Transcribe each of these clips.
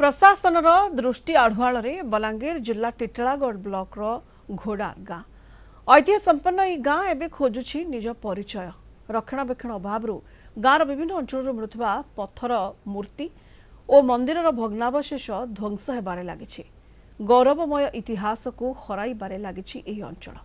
प्रशासनर दृष्टि आढ़ुआल बलांगीर जिला टिटलागढ़ ब्लॉक घोड़ार गाँ ऐतिह्य संपन्न यह गाँ एवं खोजुछि निज परिचय रक्षणाबेक्षण अभाव गाँव विभिन्न अंचल मिलुवा पत्थर मूर्ति और मंदिर भग्नावशेष ध्वंस होबार लगी गौरवमय इतिहास को हराइबार लगी अंचल।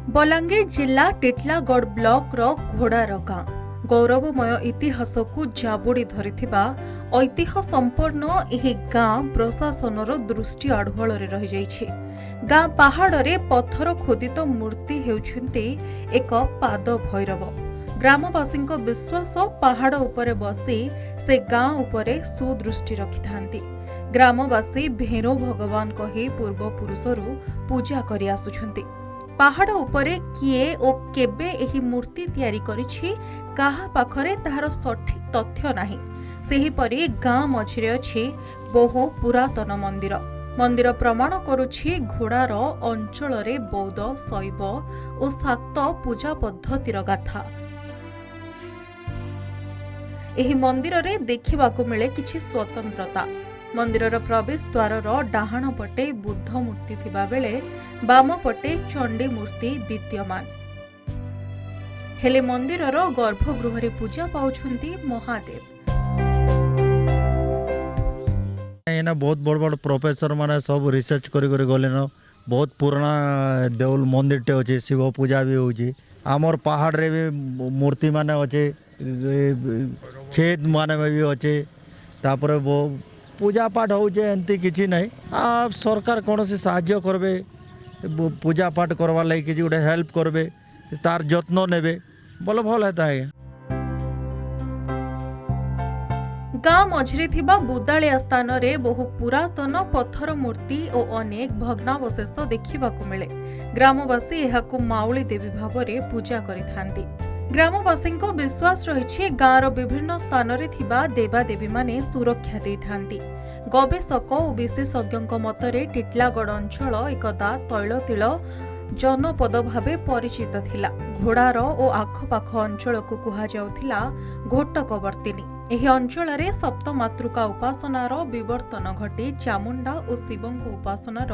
बलांगीर जिला टिटलागढ़ ब्लॉक रो घोड़ार गाँ गौरवमय इतिहास को जाबुड़ी धरिथिबा ऐतिह्य संपन्न एही गाँ प्रशासनर दृष्टि आढ़ुआल रही जाइछि। गाँ पहाड़े पत्थर खोदित मूर्ति हेउछन्ति एक पाद भैरव। ग्रामवासी विश्वास पहाड़ उपरे बसी से गाँ उपरे सुदृष्टि रखिथांती। ग्रामवासी भेरो भगवान कही पूर्वपुरुषरू पूजा करि आसुछन्ति। पहाड़ उपरे किए ओ केबे एही मूर्ति तैयारी करिछि काहा पाखरे ताहार सठिक तथ्य नाही। सेहीपरि गाँ मझिरे अछि बहु पुरातन मंदिर। मंदिर प्रमाण करुछि घोड़ार अंचलरे बौद्ध शैव और शाक्त पूजा पद्धतिर गाथा। एही मंदिररे देखिबाकू मिले किछि स्वतंत्रता। मंदिरर प्रवेश द्वारर डाहाण पटे बुद्ध मूर्ति थिबा बेले बाम पटे चंडी मूर्ति विद्यमान। हेले मंदिरर गर्भगृहरे पूजा पाउछन्ति महादेव। एना बहुत बड़ बड़ प्रोफेसर माने सब रिसर्च करी गले न बहुत पुराना देउल मंदिर टे अछि। शिव पूजा भी होछि। आमर पहाड़ रे भी मूर्ति माने अछि। खेत माने भी अछि। तापर पूजा पाठ होचे एंती किछि नहीं। आप सरकार कौन से साहाय्य करबे पूजा पाठ करवा लगी किछि गोटे हेल्प करबे तार जत्न नेबे बोले भल हेता है। गाँ मझिरे थिबा बुदालिया स्थान रे बहु पुरातन पत्थर मूर्ति और अनेक भग्नावशेष देखिबाकू मिले। ग्रामवासी एहाकू माउली देवी भावरे पूजा करिथांती। ग्रामवासी विश्वास रही गाँवर विभिन्न स्थान रे थिबा देवादेवी माने सुरक्षा देइथांती। गवेषक और विशेषज्ञ मतरे टिटलागढ़ अंचल एकदा तैलतिल जनपद भावे परिचित थिला। घोड़ार और आखपाख अंचल को कुहा जाउथिला घोटकवर्तिनी। एही अंचल रे सप्तमातृका उपासनार विवर्तन घटी चामुंडा और शिवंक उपासनार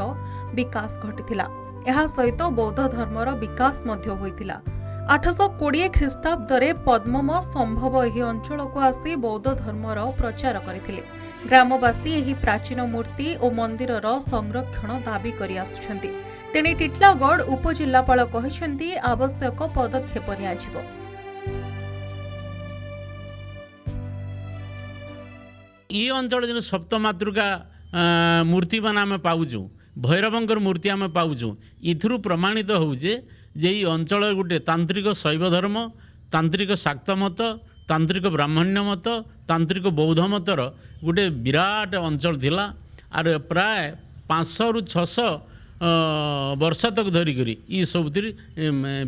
विकास घटिथिला। एहा सहित बौद्ध धर्मर विकास मध्य होइथिला। 820 ख्रीष्टाब्दरे पद्मम संभव एही अंचल को आसी बौद्ध धर्मर प्रचार करथिले। ग्रामवासी एही प्राचीन मूर्ति और मंदिरर संरक्षण दाबी करि आसुछन्ति। तेणे टिटलागढ़ उपजिल्लापाल कहिसन्ति आवश्यक पदक्षेप नियाजिबो। ई अंचल जे सप्तमातृका मूर्ति मान आम पाउछु भैरवंकर मूर्ति आम पाउछु इथुरु प्रमाणित होउजे जे ई अंचल गोटे तांत्रिक शैव धर्म तांत्रिक शाक्त मत तांत्रिक ब्राह्मण्य मत तांत्रिक बौद्ध मतर गोटे विराट अंचल थिला। आर प्राय 500 रु 600 वर्ष तक धरिकी ई सब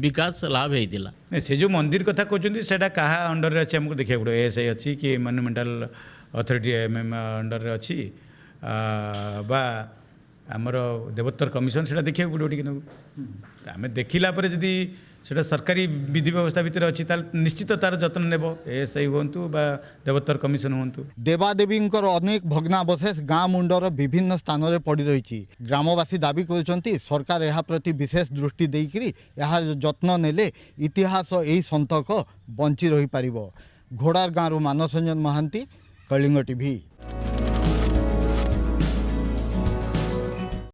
विकास लाभ होता। से जो मंदिर कथा कहते हैं क्या अंडर अच्छे आमको देखा पड़ो एएसआई अच्छी कि मॉन्यूमेंटल अथॉरिटी अंडर अच्छी बा आमर देवोत्तर कमिशन से देखा पड़ो टी आम देखला जदि से सरकारी विधि व्यवस्था भितर अच्छी निश्चित तार जत्न नेब एएसआई हूँ बा देवोत्तर कमिशन हूँ। देवादेवी अनेक भग्नावशेष गाँ मुंडर विभिन्न स्थान में पड़ रही। ग्रामवासी दाबी कर सरकार यह प्रति विशेष दृष्टि देकरी यह जत्न नेले इतिहास यही संतक बंची रही पारिबो। घोड़ार गाँव मानस रंजन महांती, कलिंग टीवी।